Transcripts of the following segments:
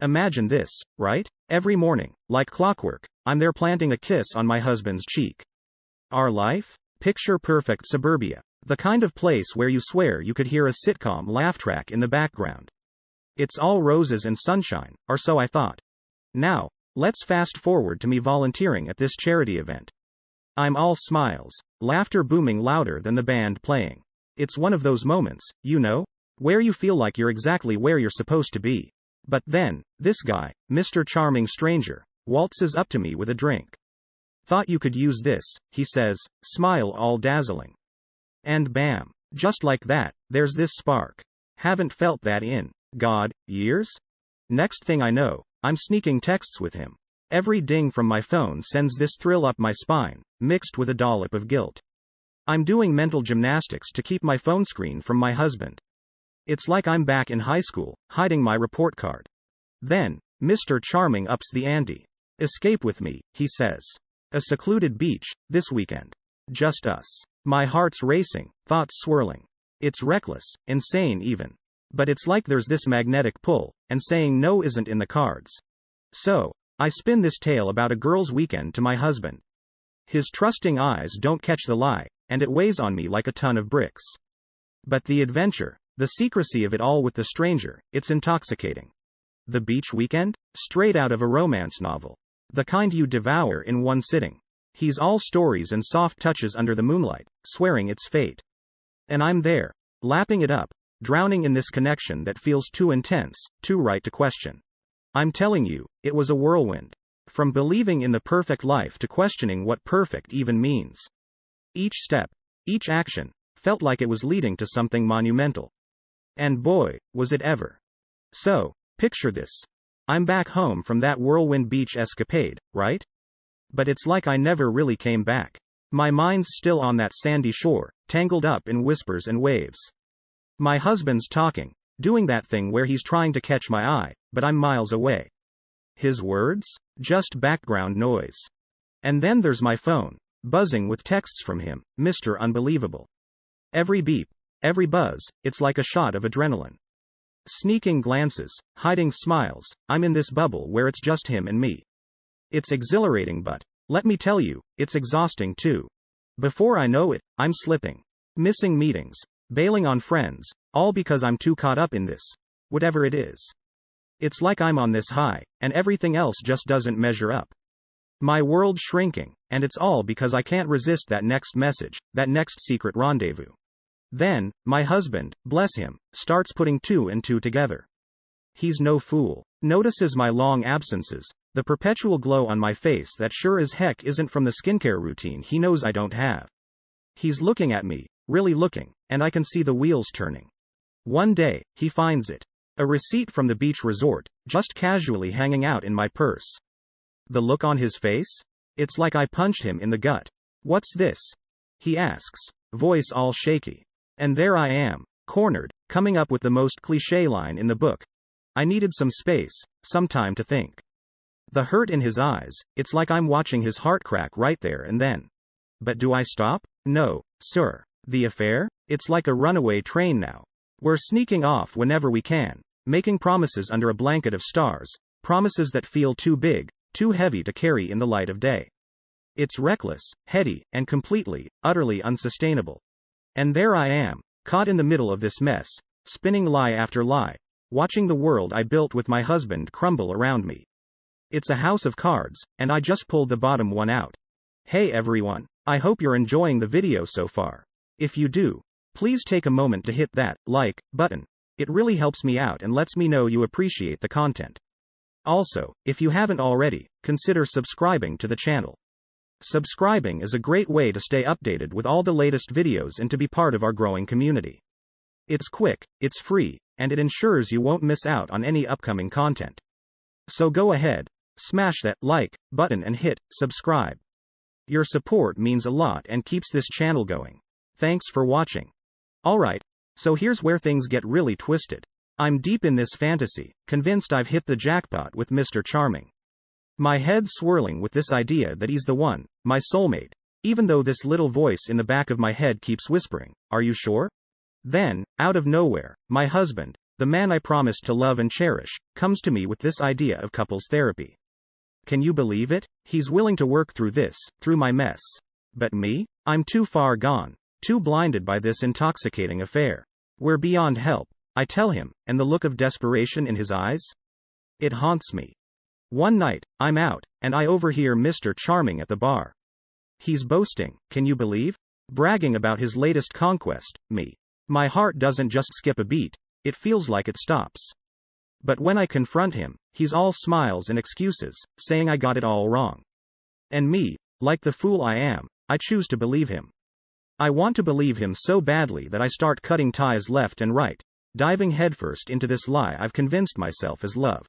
Imagine this, right? Every morning, like clockwork, I'm there planting a kiss on my husband's cheek. Our life? Picture perfect suburbia. The kind of place where you swear you could hear a sitcom laugh track in the background. It's all roses and sunshine, or so I thought. Now, let's fast forward to me volunteering at this charity event. I'm all smiles, laughter booming louder than the band playing. It's one of those moments, you know, where you feel like you're exactly where you're supposed to be. But then, this guy, Mr. Charming Stranger, waltzes up to me with a drink. Thought you could use this, he says, smile all dazzling. And bam, just like that, there's this spark. Haven't felt that in, God, years? Next thing I know, I'm sneaking texts with him. Every ding from my phone sends this thrill up my spine, mixed with a dollop of guilt. I'm doing mental gymnastics to keep my phone screen from my husband. It's like I'm back in high school, hiding my report card. Then, Mr. Charming ups the ante. Escape with me, he says. A secluded beach, this weekend. Just us. My heart's racing, thoughts swirling. It's reckless, insane even. But it's like there's this magnetic pull, and saying no isn't in the cards. So, I spin this tale about a girl's weekend to my husband. His trusting eyes don't catch the lie, and it weighs on me like a ton of bricks. But the adventure, the secrecy of it all with the stranger, it's intoxicating. The beach weekend? Straight out of a romance novel. The kind you devour in one sitting. He's all stories and soft touches under the moonlight, swearing it's fate. And I'm there, lapping it up, drowning in this connection that feels too intense, too right to question. I'm telling you, it was a whirlwind. From believing in the perfect life to questioning what perfect even means. Each step, each action, felt like it was leading to something monumental. And boy, was it ever. So, picture this. I'm back home from that whirlwind beach escapade, right? But it's like I never really came back. My mind's still on that sandy shore, tangled up in whispers and waves. My husband's talking, doing that thing where he's trying to catch my eye, but I'm miles away. His words? Just background noise. And then there's my phone, buzzing with texts from him, Mr. Unbelievable. Every beep, every buzz, it's like a shot of adrenaline. Sneaking glances, hiding smiles, I'm in this bubble where it's just him and me. It's exhilarating, but, let me tell you, it's exhausting too. Before I know it, I'm slipping. Missing meetings, bailing on friends, all because I'm too caught up in this, whatever it is. It's like I'm on this high, and everything else just doesn't measure up. My world's shrinking, and it's all because I can't resist that next message, that next secret rendezvous. Then, my husband, bless him, starts putting two and two together. He's no fool. Notices my long absences, the perpetual glow on my face that sure as heck isn't from the skincare routine he knows I don't have. He's looking at me, really looking, and I can see the wheels turning. One day, he finds it. A receipt from the beach resort, just casually hanging out in my purse. The look on his face? It's like I punched him in the gut. What's this? He asks, voice all shaky. And there I am, cornered, coming up with the most cliché line in the book. I needed some space, some time to think. The hurt in his eyes, it's like I'm watching his heart crack right there and then. But do I stop? No, sir. The affair? It's like a runaway train now. We're sneaking off whenever we can, making promises under a blanket of stars, promises that feel too big, too heavy to carry in the light of day. It's reckless, heady, and completely, utterly unsustainable. And there I am, caught in the middle of this mess, spinning lie after lie, watching the world I built with my husband crumble around me. It's a house of cards, and I just pulled the bottom one out. Hey everyone, I hope you're enjoying the video so far. If you do, please take a moment to hit that like button. It really helps me out and lets me know you appreciate the content. Also, if you haven't already, consider subscribing to the channel. Subscribing is a great way to stay updated with all the latest videos and to be part of our growing community. It's quick, it's free, and it ensures you won't miss out on any upcoming content. So go ahead, smash that like button and hit subscribe. Your support means a lot and keeps this channel going. Thanks for watching. Alright, so here's where things get really twisted. I'm deep in this fantasy, convinced I've hit the jackpot with Mr. Charming. My head swirling with this idea that he's the one, my soulmate, even though this little voice in the back of my head keeps whispering, are you sure? Then, out of nowhere, my husband, the man I promised to love and cherish, comes to me with this idea of couples therapy. Can you believe it? He's willing to work through my mess. But me? I'm too far gone, too blinded by this intoxicating affair. We're beyond help, I tell him, and the look of desperation in his eyes? It haunts me. One night, I'm out, and I overhear Mr. Charming at the bar. He's boasting, can you believe? Bragging about his latest conquest, me. My heart doesn't just skip a beat, it feels like it stops. But when I confront him, he's all smiles and excuses, saying I got it all wrong. And me, like the fool I am, I choose to believe him. I want to believe him so badly that I start cutting ties left and right, diving headfirst into this lie I've convinced myself is love.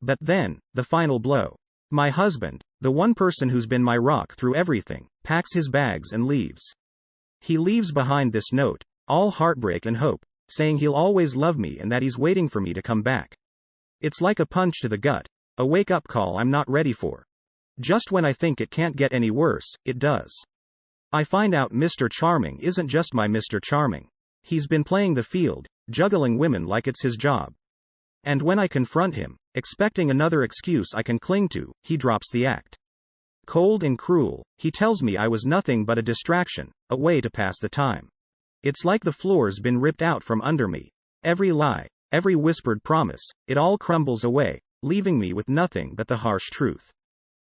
But then, the final blow. My husband, the one person who's been my rock through everything, packs his bags and leaves. He leaves behind this note, all heartbreak and hope, saying he'll always love me and that he's waiting for me to come back. It's like a punch to the gut, a wake-up call I'm not ready for. Just when I think it can't get any worse, it does. I find out Mr. Charming isn't just my Mr. Charming. He's been playing the field, juggling women like it's his job. And when I confront him, expecting another excuse I can cling to, he drops the act. Cold and cruel, he tells me I was nothing but a distraction, a way to pass the time. It's like the floor's been ripped out from under me. Every lie, every whispered promise, it all crumbles away, leaving me with nothing but the harsh truth.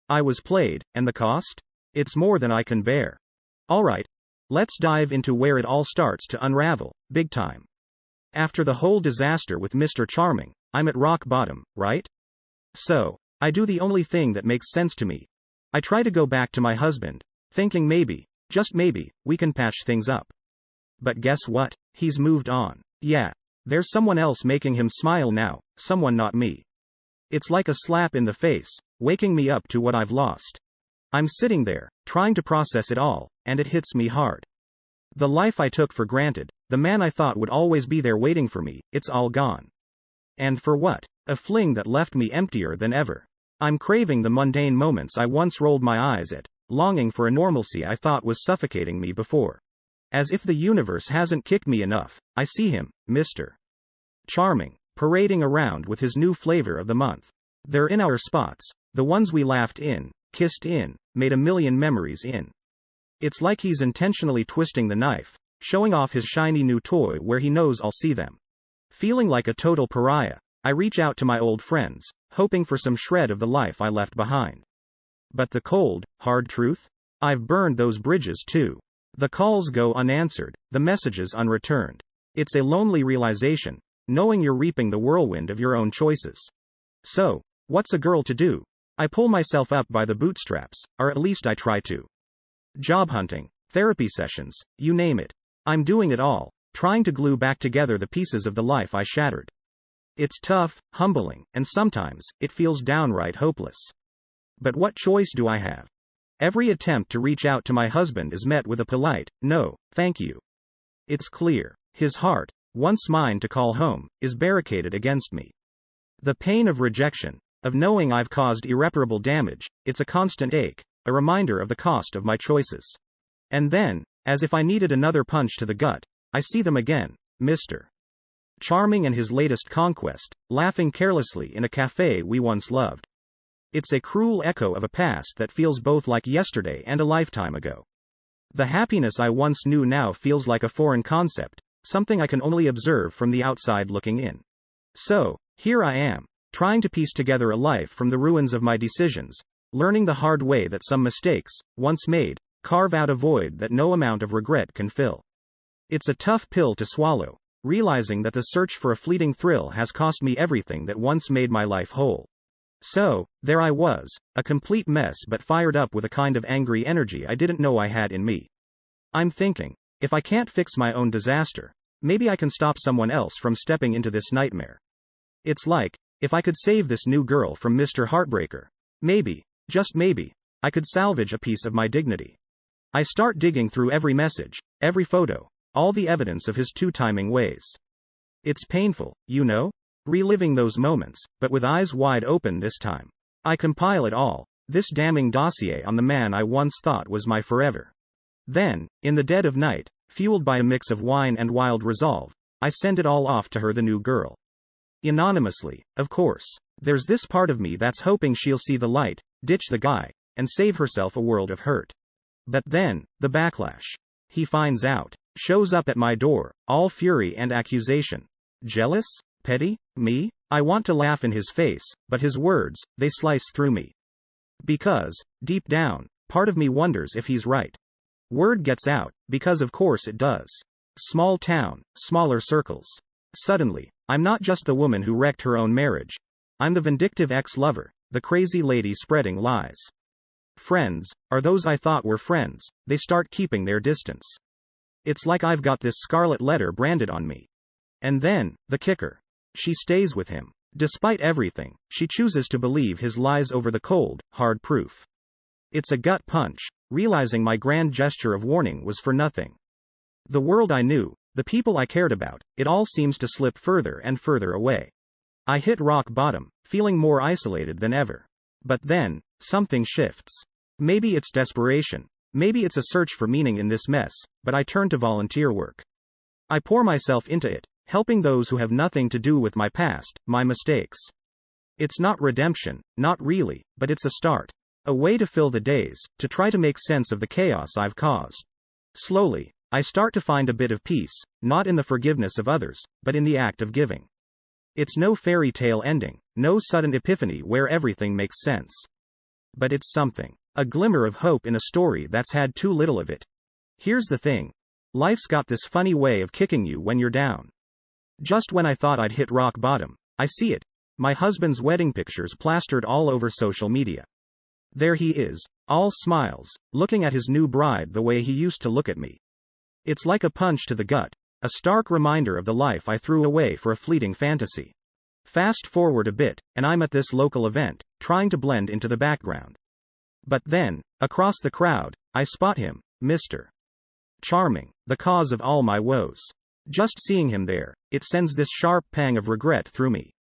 I was played, and the cost? It's more than I can bear. Alright, let's dive into where it all starts to unravel, big time. After the whole disaster with Mr. Charming, I'm at rock bottom, right? So, I do the only thing that makes sense to me. I try to go back to my husband, thinking maybe, just maybe, we can patch things up. But guess what? He's moved on. Yeah. There's someone else making him smile now, someone not me. It's like a slap in the face, waking me up to what I've lost. I'm sitting there, trying to process it all, and it hits me hard. The life I took for granted, the man I thought would always be there waiting for me, it's all gone. And for what? A fling that left me emptier than ever. I'm craving the mundane moments I once rolled my eyes at, longing for a normalcy I thought was suffocating me before. As if the universe hasn't kicked me enough, I see him, Mr. Charming, parading around with his new flavor of the month. They're in our spots, the ones we laughed in, kissed in, made a million memories in. It's like he's intentionally twisting the knife, showing off his shiny new toy where he knows I'll see them. Feeling like a total pariah, I reach out to my old friends, hoping for some shred of the life I left behind. But the cold, hard truth? I've burned those bridges too. The calls go unanswered, the messages unreturned. It's a lonely realization, knowing you're reaping the whirlwind of your own choices. So, what's a girl to do? I pull myself up by the bootstraps, or at least I try to. Job hunting, therapy sessions, you name it. I'm doing it all, trying to glue back together the pieces of the life I shattered. It's tough, humbling, and sometimes, it feels downright hopeless. But what choice do I have? Every attempt to reach out to my husband is met with a polite, no, thank you. It's clear, his heart, once mine to call home, is barricaded against me. The pain of rejection, of knowing I've caused irreparable damage, it's a constant ache, a reminder of the cost of my choices. And then, as if I needed another punch to the gut, I see them again, Mr. Charming and his latest conquest, laughing carelessly in a cafe we once loved. It's a cruel echo of a past that feels both like yesterday and a lifetime ago. The happiness I once knew now feels like a foreign concept, something I can only observe from the outside looking in. So, here I am, trying to piece together a life from the ruins of my decisions, learning the hard way that some mistakes, once made, carve out a void that no amount of regret can fill. It's a tough pill to swallow, realizing that the search for a fleeting thrill has cost me everything that once made my life whole. So, there I was, a complete mess but fired up with a kind of angry energy I didn't know I had in me. I'm thinking, if I can't fix my own disaster, maybe I can stop someone else from stepping into this nightmare. It's like, if I could save this new girl from Mr. Heartbreaker, maybe, just maybe, I could salvage a piece of my dignity. I start digging through every message, every photo, all the evidence of his two-timing ways. It's painful, you know? Reliving those moments, but with eyes wide open this time. I compile it all, this damning dossier on the man I once thought was my forever. Then, in the dead of night, fueled by a mix of wine and wild resolve, I send it all off to her, the new girl. Anonymously, of course. There's this part of me that's hoping she'll see the light, ditch the guy, and save herself a world of hurt. But then, the backlash. He finds out. Shows up at my door, all fury and accusation. Jealous? Petty? Me? I want to laugh in his face, but his words, they slice through me. Because, deep down, part of me wonders if he's right. Word gets out, because of course it does. Small town, smaller circles. Suddenly, I'm not just the woman who wrecked her own marriage. I'm the vindictive ex-lover, the crazy lady spreading lies. Friends, are those I thought were friends, they start keeping their distance. It's like I've got this scarlet letter branded on me. And then, the kicker. She stays with him. Despite everything, she chooses to believe his lies over the cold, hard proof. It's a gut punch, realizing my grand gesture of warning was for nothing. The world I knew, the people I cared about, it all seems to slip further and further away. I hit rock bottom, feeling more isolated than ever. But then, something shifts. Maybe it's desperation. Maybe it's a search for meaning in this mess, but I turn to volunteer work. I pour myself into it, helping those who have nothing to do with my past, my mistakes. It's not redemption, not really, but it's a start. A way to fill the days, to try to make sense of the chaos I've caused. Slowly, I start to find a bit of peace, not in the forgiveness of others, but in the act of giving. It's no fairy tale ending, no sudden epiphany where everything makes sense. But it's something. A glimmer of hope in a story that's had too little of it. Here's the thing. Life's got this funny way of kicking you when you're down. Just when I thought I'd hit rock bottom, I see it. My husband's wedding pictures plastered all over social media. There he is, all smiles, looking at his new bride the way he used to look at me. It's like a punch to the gut, a stark reminder of the life I threw away for a fleeting fantasy. Fast forward a bit, and I'm at this local event, trying to blend into the background. But then, across the crowd, I spot him, Mr. Charming, the cause of all my woes. Just seeing him there, it sends this sharp pang of regret through me.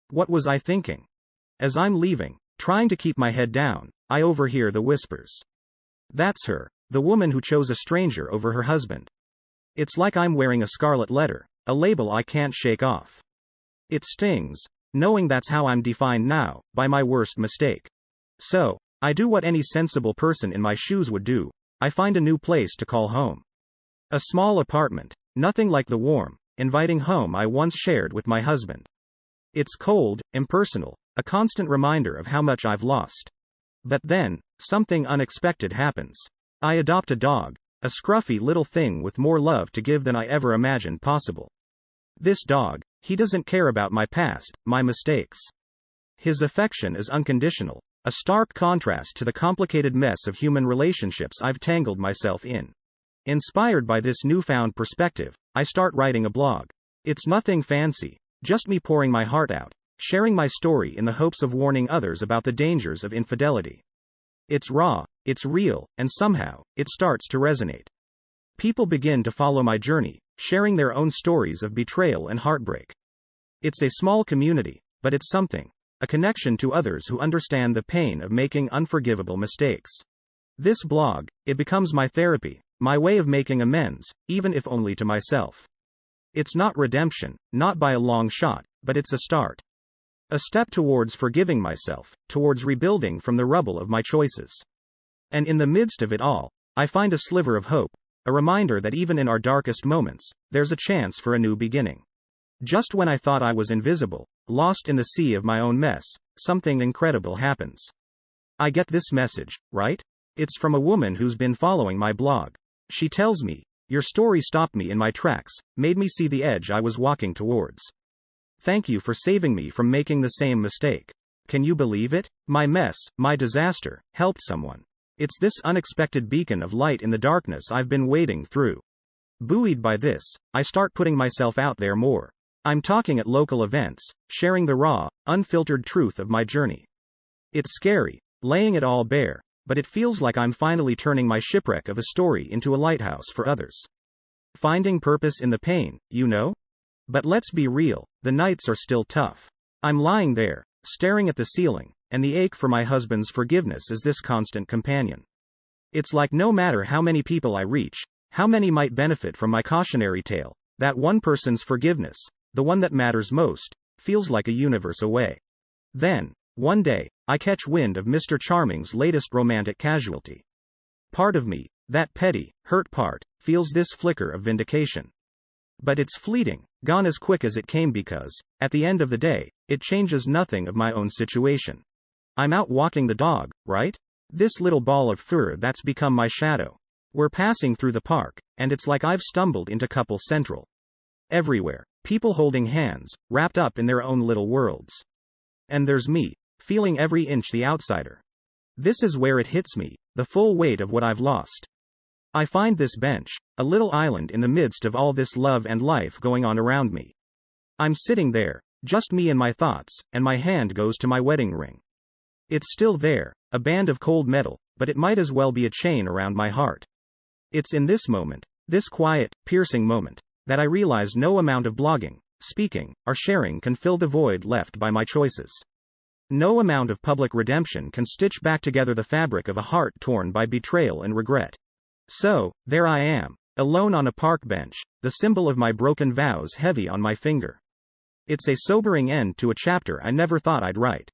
What was I thinking? As I'm leaving, trying to keep my head down, I overhear the whispers. That's her, the woman who chose a stranger over her husband. It's like I'm wearing a scarlet letter, a label I can't shake off. It stings, knowing that's how I'm defined now, by my worst mistake. So, I do what any sensible person in my shoes would do. I find a new place to call home. A small apartment, nothing like the warm, inviting home I once shared with my husband. It's cold, impersonal, a constant reminder of how much I've lost. But then, something unexpected happens. I adopt a dog, a scruffy little thing with more love to give than I ever imagined possible. This dog, he doesn't care about my past, my mistakes. His affection is unconditional. A stark contrast to the complicated mess of human relationships I've tangled myself in. Inspired by this newfound perspective, I start writing a blog. It's nothing fancy, just me pouring my heart out, sharing my story in the hopes of warning others about the dangers of infidelity. It's raw, it's real, and somehow, it starts to resonate. People begin to follow my journey, sharing their own stories of betrayal and heartbreak. It's a small community, but it's something. A connection to others who understand the pain of making unforgivable mistakes. This blog, it becomes my therapy, my way of making amends, even if only to myself. It's not redemption, not by a long shot, but it's a start. A step towards forgiving myself, towards rebuilding from the rubble of my choices. And in the midst of it all, I find a sliver of hope, a reminder that even in our darkest moments, there's a chance for a new beginning. Just when I thought I was invisible, lost in the sea of my own mess, something incredible happens. I get this message, right? It's from a woman who's been following my blog. She tells me, your story stopped me in my tracks, made me see the edge I was walking towards. Thank you for saving me from making the same mistake. Can you believe it? My mess, my disaster, helped someone. It's this unexpected beacon of light in the darkness I've been wading through. Buoyed by this, I start putting myself out there more. I'm talking at local events, sharing the raw, unfiltered truth of my journey. It's scary, laying it all bare, but it feels like I'm finally turning my shipwreck of a story into a lighthouse for others. Finding purpose in the pain, you know? But let's be real, the nights are still tough. I'm lying there, staring at the ceiling, and the ache for my husband's forgiveness is this constant companion. It's like no matter how many people I reach, how many might benefit from my cautionary tale, that one person's forgiveness, the one that matters most, feels like a universe away. Then, one day, I catch wind of Mr. Charming's latest romantic casualty. Part of me, that petty, hurt part, feels this flicker of vindication. But it's fleeting, gone as quick as it came because, at the end of the day, it changes nothing of my own situation. I'm out walking the dog, right? This little ball of fur that's become my shadow. We're passing through the park, and it's like I've stumbled into couple central. Everywhere, people holding hands, wrapped up in their own little worlds. And there's me, feeling every inch the outsider. This is where it hits me, the full weight of what I've lost. I find this bench, a little island in the midst of all this love and life going on around me. I'm sitting there, just me and my thoughts, and my hand goes to my wedding ring. It's still there, a band of cold metal, but it might as well be a chain around my heart. It's in this moment, this quiet, piercing moment, that I realize no amount of blogging, speaking, or sharing can fill the void left by my choices. No amount of public redemption can stitch back together the fabric of a heart torn by betrayal and regret. So, there I am, alone on a park bench, the symbol of my broken vows heavy on my finger. It's a sobering end to a chapter I never thought I'd write.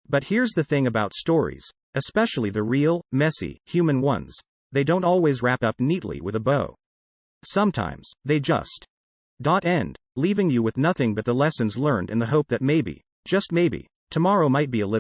But here's the thing about stories, especially the real, messy, human ones. They don't always wrap up neatly with a bow. Sometimes, they just end, leaving you with nothing but the lessons learned and the hope that maybe, just maybe, tomorrow might be a little